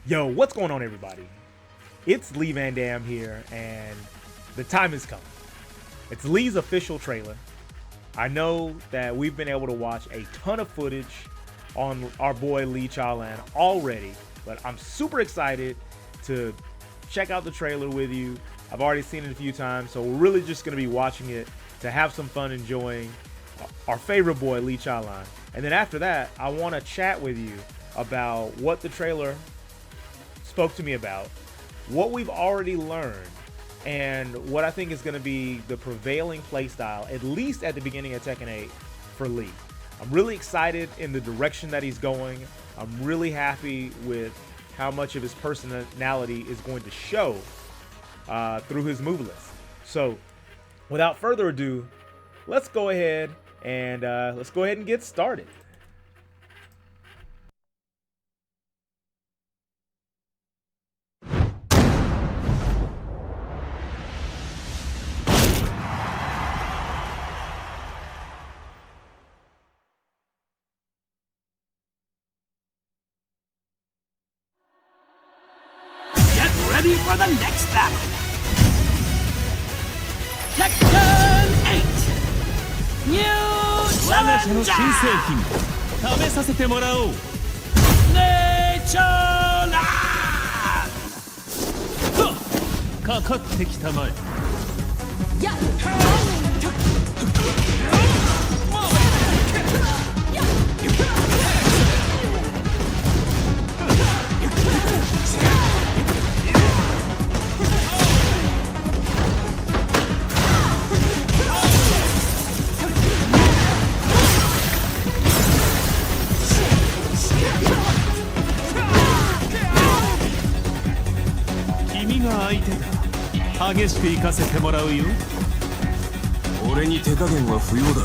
Yo, what's going on, everybody? It's Lee Van Dam here, and the time has come. It's Lee's official trailer. I know that we've been able to watch a ton of footage on our boy Lee Chaolan already, but I'm super excited to check out the trailer with you. I've already seen it a few times, so we're really just going to be watching it to have some fun enjoying our favorite boy Lee Chaolan. And then after that, I want to chat with you about what the trailer spoke to me about, what we've already learned, and what I think is going to be the prevailing playstyle, at least at the beginning of Tekken 8 for Lee. I'm really excited in the direction that he's going. I'm really happy with how much of his personality is going to show through his move list. So without further ado, let's go ahead and get started. Ready for the next battle! Tekken 8! New 我が社の Challenger! 新製品試させてもらおう Chaolan! かかってきたまえ 君が相手だ激しく行かせてもらうよ俺に手加減は不要だ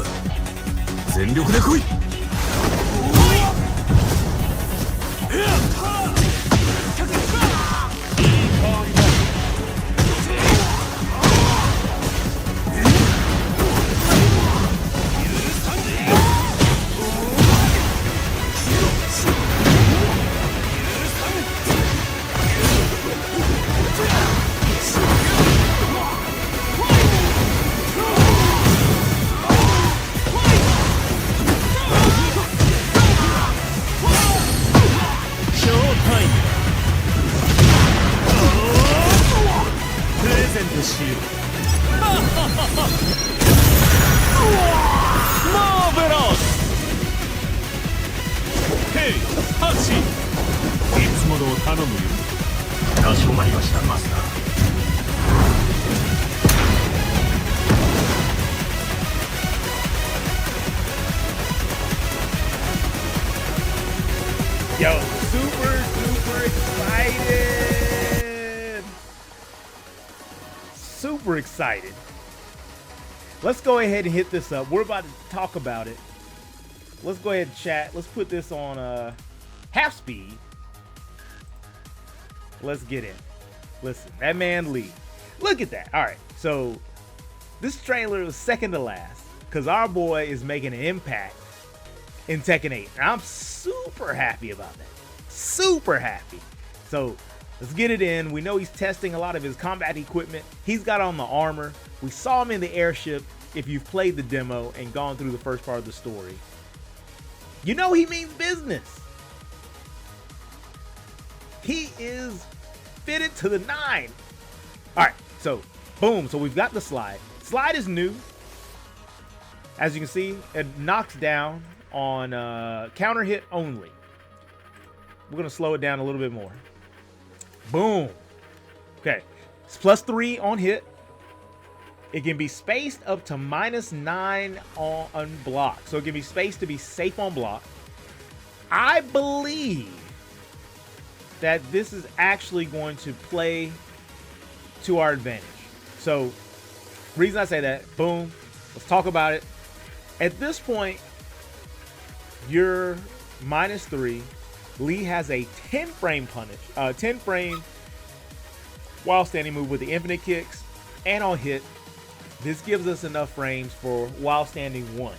全力で来いいつものを頼むよかしこまりましたマスター Yo, super excited! Super excited. Let's go ahead and hit this up. We're about to talk about it. Let's go ahead and chat. Let's put this on half speed. Let's get in. Listen, that man Lee. Look at that. All right, so this trailer was second to last because our boy is making an impact in Tekken 8. And I'm super happy about that. Super happy. So let's get it in. We know he's testing a lot of his combat equipment. He's got on the armor. We saw him in the airship. If you've played the demo and gone through the first part of the story, you know he means business. He is fitted to the nine. All right, so boom. So we've got the slide. Slide is new. As you can see, it knocks down on counter hit only. We're gonna slow it down a little bit more. Boom. Okay, it's +3 on hit. It can be spaced up to -9 on block. So it can be spaced to be safe on block. I believe that this is actually going to play to our advantage. So reason I say that, boom, let's talk about it. At this point, you're -3. Lee has a 10 frame punish, 10 frame while standing move with the infinite kicks and on hit. This gives us enough frames for while standing 1,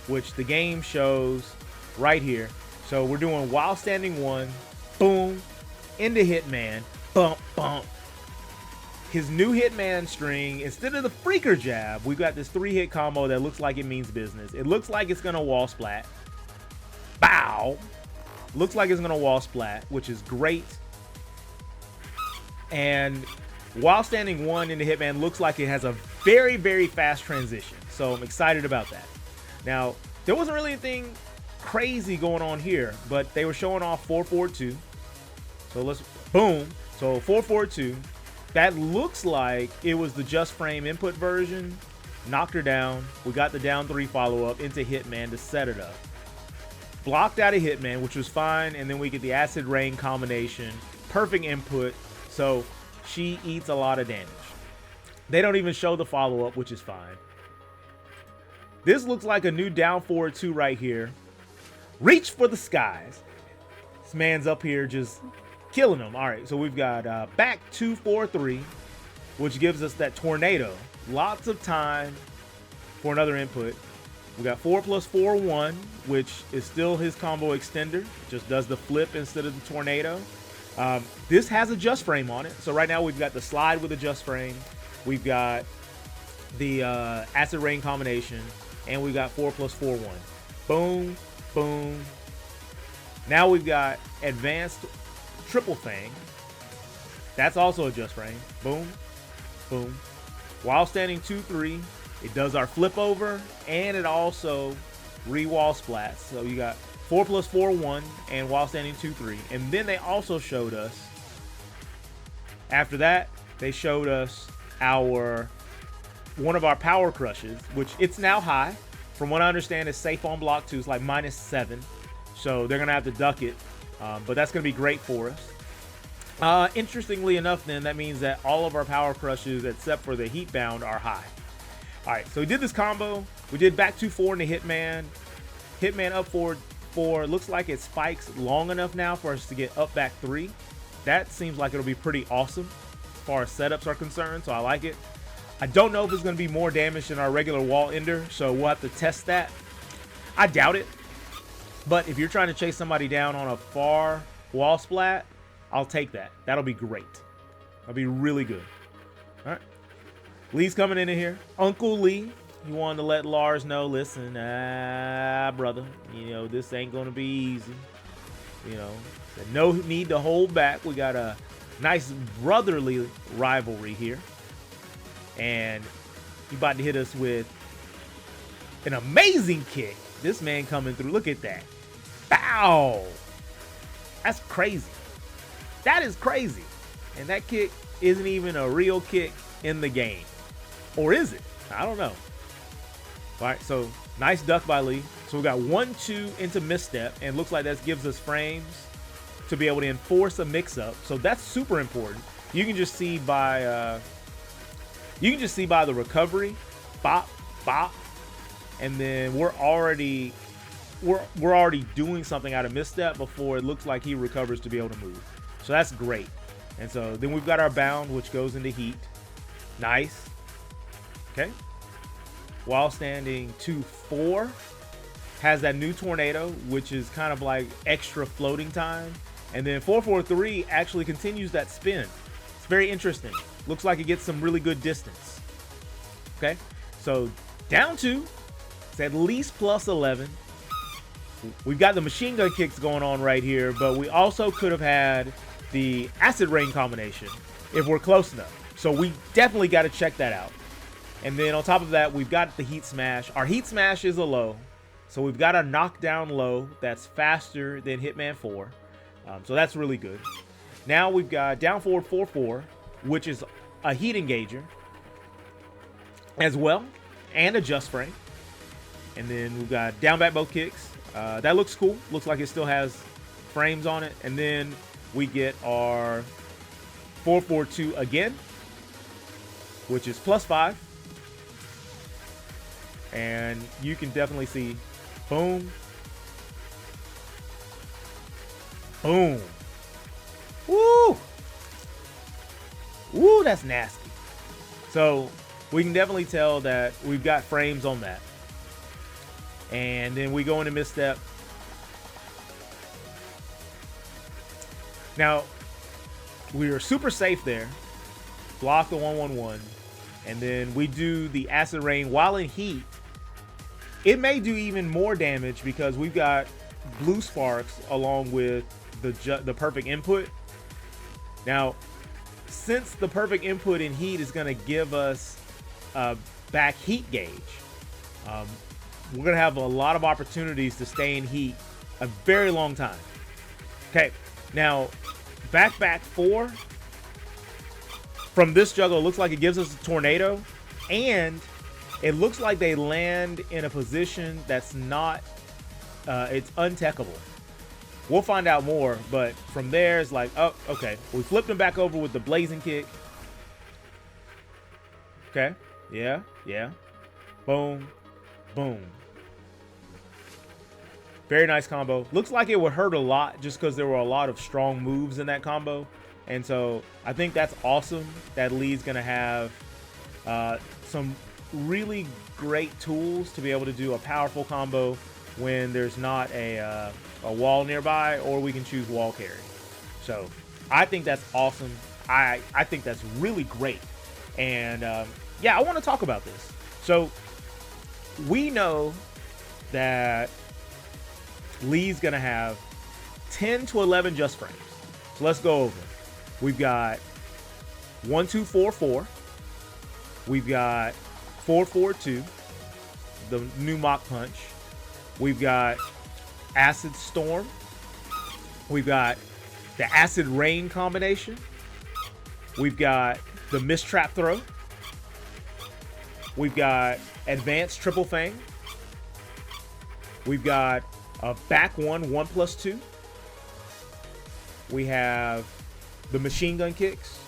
which the game shows right here. So we're doing while standing 1, boom, into Hitman. Bump, bump. His new Hitman string, instead of the Freaker jab, we've got this 3-hit combo that looks like it means business. It looks like it's going to wall splat. Bow. Looks like it's going to wall splat, which is great. And while standing 1 into Hitman looks like it has a very, very fast transition. So I'm excited about that. Now, there wasn't really anything crazy going on here, but they were showing off 442. So let's, boom. So 442. That looks like it was the Just Frame input version. Knocked her down. We got the down 3 follow-up into Hitman to set it up. Blocked out of Hitman, which was fine. And then we get the Acid Rain combination. Perfect input. So she eats a lot of damage. They don't even show the follow-up, which is fine. This looks like a new down forward 2 right here. Reach for the skies. This man's up here just killing them. All right, so we've got back 2-4-3, which gives us that tornado. Lots of time for another input. We got 4+4-1, which is still his combo extender. Just does the flip instead of the tornado. This has a just frame on it. So right now we've got the slide with a just frame. We've got the Acid Rain combination, and we've got 4+4-1. Boom, boom. Now we've got advanced triple thing. That's also a just frame. Boom, boom. While standing 2-3, it does our flip over, and it also re-wall splats. So you got 4+4-1 and while standing 2-3. And then they also showed us, after that, they showed us one of our power crushes, which it's now high. From what I understand, it's safe on block 2. It's like -7. So they're going to have to duck it. But that's going to be great for us. Interestingly enough, then, that means that all of our power crushes, except for the heat bound, are high. All right, so we did this combo. We did back 2-4 into Hitman. Hitman up forward 4. Looks like it spikes long enough now for us to get up back 3. That seems like it'll be pretty awesome as far as setups are concerned, so I like it. I don't know if it's going to be more damage than our regular wall ender, so we'll have to test that. I doubt it. But if you're trying to chase somebody down on a far wall splat, I'll take that. That'll be great. That'll be really good. All right. Lee's coming in here. Uncle Lee, he wanted to let Lars know, listen, brother, this ain't going to be easy. No need to hold back. We got a nice brotherly rivalry here. And he about to hit us with an amazing kick. This man coming through. Look at that. Bow. That's crazy. That is crazy. And that kick isn't even a real kick in the game. Or is it? I don't know. All right, so nice duck by Lee. So we got 1-2 into misstep, and looks like that gives us frames to be able to enforce a mix-up. So that's super important. You can just see by the recovery, bop, bop, and then we're already doing something out of misstep before it looks like he recovers to be able to move. So that's great. And so then we've got our bound, which goes into heat. Nice. Okay. While standing 2-4 has that new tornado, which is kind of like extra floating time. And then 4-4-3 actually continues that spin. It's very interesting. Looks like it gets some really good distance. Okay. So down 2. It's at least +11. We've got the machine gun kicks going on right here, but we also could have had the Acid Rain combination if we're close enough. So we definitely got to check that out. And then on top of that, we've got the Heat Smash. Our Heat Smash is a low. So we've got a knockdown low that's faster than Hitman 4. So that's really good. Now we've got down forward 4-4, which is a heat engager as well, and a just frame. And then we've got down back both kicks. That looks cool. Looks like it still has frames on it. And then we get our 4-4-2 again, which is +5. And you can definitely see, boom, boom. Woo! Woo, that's nasty. So we can definitely tell that we've got frames on that. And then we go into misstep. Now, we are super safe there. Block the 1-1-1. And then we do the acid rain while in heat. It may do even more damage because we've got blue sparks along with the perfect input. Now, since the perfect input in heat is going to give us back heat gauge, we're going to have a lot of opportunities to stay in heat a very long time. Okay, now back 4 from this juggle looks like it gives us a tornado, and it looks like they land in a position that's not, it's untechable. We'll find out more, but from there it's like, oh, okay. We flipped him back over with the blazing kick. Okay, yeah. Boom, boom. Very nice combo. Looks like it would hurt a lot just because there were a lot of strong moves in that combo. And so I think that's awesome that Lee's going to have some really great tools to be able to do a powerful combo when there's not a wall nearby, or we can choose wall carry. So I think that's awesome. I think that's really great. And yeah, I want to talk about this. So we know that Lee's going to have 10 to 11 just frames. So let's go over. We've got 1-2-4-4. We've got 4-4-2, the new Mach Punch. We've got Acid Storm. We've got the Acid Rain combination. We've got the Mistrap Throw. We've got Advanced Triple Fang. We've got a back 1+2. We have the Machine Gun Kicks.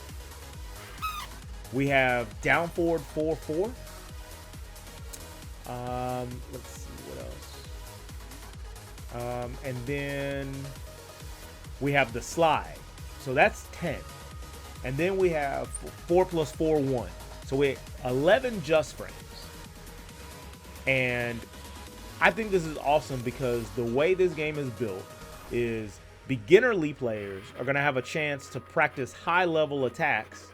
We have down forward 4-4. Let's see what else. And then we have the slide. So that's 10. And then we have 4+4-1. So we have 11 just frames. And I think this is awesome because the way this game is built is beginner Lee players are going to have a chance to practice high-level attacks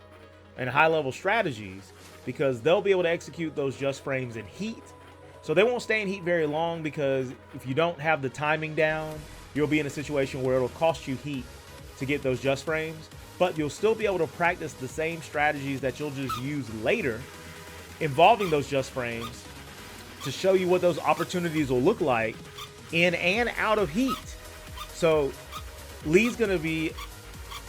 and high-level strategies because they'll be able to execute those just frames in heat. So they won't stay in heat very long because if you don't have the timing down, you'll be in a situation where it'll cost you heat to get those just frames, but you'll still be able to practice the same strategies that you'll just use later involving those just frames to show you what those opportunities will look like in and out of heat. So Lee's going to be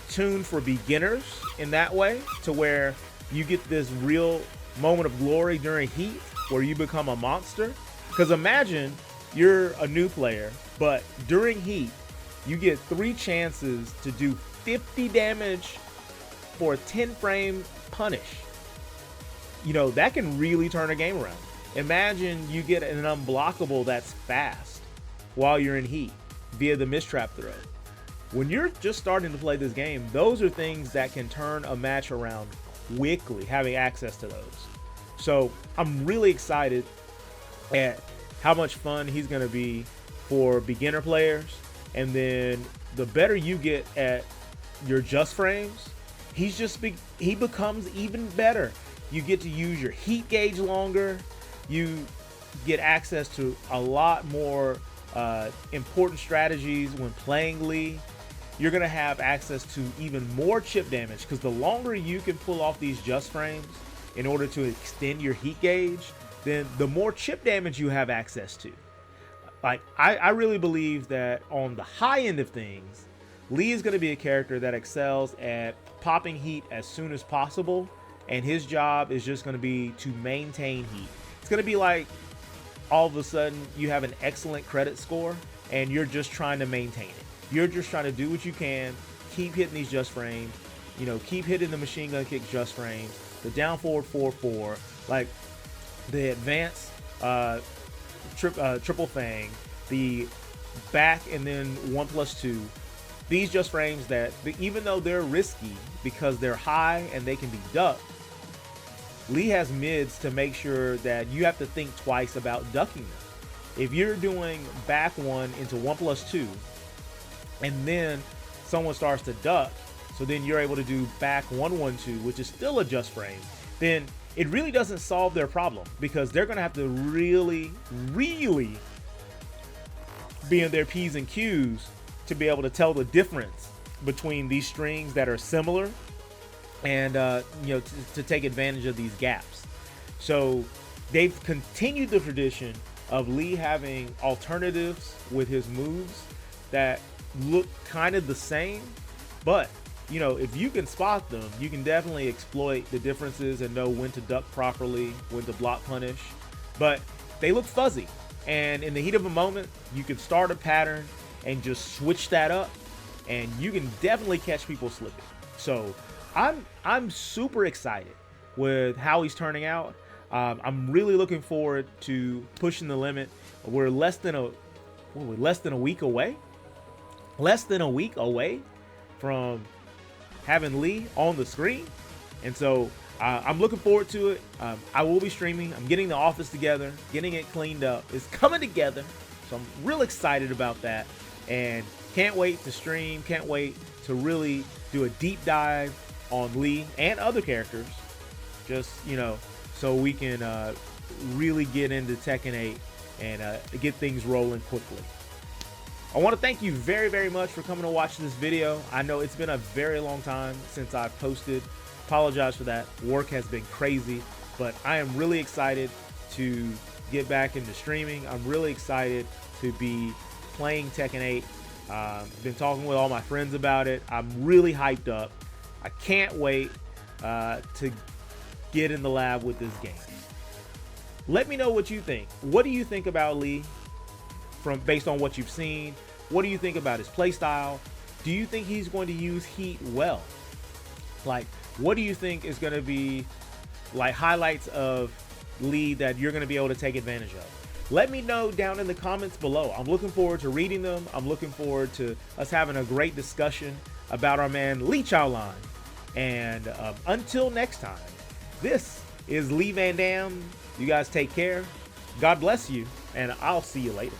tuned for beginners in that way, to where you get this real moment of glory during heat where you become a monster. Because imagine you're a new player, but during heat, you get 3 chances to do 50 damage for a 10 frame punish. You know, that can really turn a game around. Imagine you get an unblockable that's fast while you're in heat via the Mistrap Throw. When you're just starting to play this game, those are things that can turn a match around quickly, having access to those. So I'm really excited at how much fun he's going to be for beginner players. And then the better you get at your just frames, he becomes even better. You get to use your heat gauge longer. You get access to a lot more important strategies when playing Lee. You're going to have access to even more chip damage, because the longer you can pull off these just frames in order to extend your heat gauge, then the more chip damage you have access to. Like, I really believe that on the high end of things, Lee is going to be a character that excels at popping heat as soon as possible, and his job is just going to be to maintain heat. It's going to be like all of a sudden you have an excellent credit score and you're just trying to maintain it. You're just trying to do what you can, keep hitting these just frames, you know, keep hitting the machine gun kick just frames, the down forward 4-4, like the advanced triple fang, the back and then 1+2. These just frames that, even though they're risky because they're high and they can be ducked, Lee has mids to make sure that you have to think twice about ducking them. If you're doing back 1 into 1+2, and then someone starts to duck, so so then you're able to do back 1-1-2, which is still a just frame, then it really doesn't solve their problem, because they're going to have to really be in their P's and Q's to be able to tell the difference between these strings that are similar and you know, to take advantage of these gaps. So they've continued the tradition of Lee having alternatives with his moves that look kind of the same, but you know, if you can spot them, you can definitely exploit the differences and know when to duck properly, when to block punish. But they look fuzzy, and in the heat of a moment, you can start a pattern and just switch that up, and you can definitely catch people slipping. So I'm super excited with how he's turning out. I'm really looking forward to pushing the limit. We're less than a week away. Less than a week away from having Lee on the screen, and so I'm looking forward to it. I will be streaming. I'm getting the office together, getting it cleaned up. It's coming together, so I'm real excited about that, and can't wait to stream. Can't wait to really do a deep dive on Lee and other characters, just, you know, so we can really get into Tekken 8 and get things rolling quickly. I want to thank you very, very much for coming to watch this video. I know it's been a very long time since I've posted. Apologize for that. Work has been crazy, but I am really excited to get back into streaming. I'm really excited to be playing Tekken 8. Been talking with all my friends about it. I'm really hyped up. I can't wait to get in the lab with this game. Let me know what you think. What do you think about Lee? Based on what you've seen, what do you think about his playstyle? Do you think he's going to use heat well? Like, what do you think is going to be like highlights of Lee that you're going to be able to take advantage of? Let me know down in the comments below. I'm looking forward to reading them. I'm looking forward to us having a great discussion about our man Lee Chaolan. And until next time, this is Lee Van Dam. You guys take care. God bless you, and I'll see you later.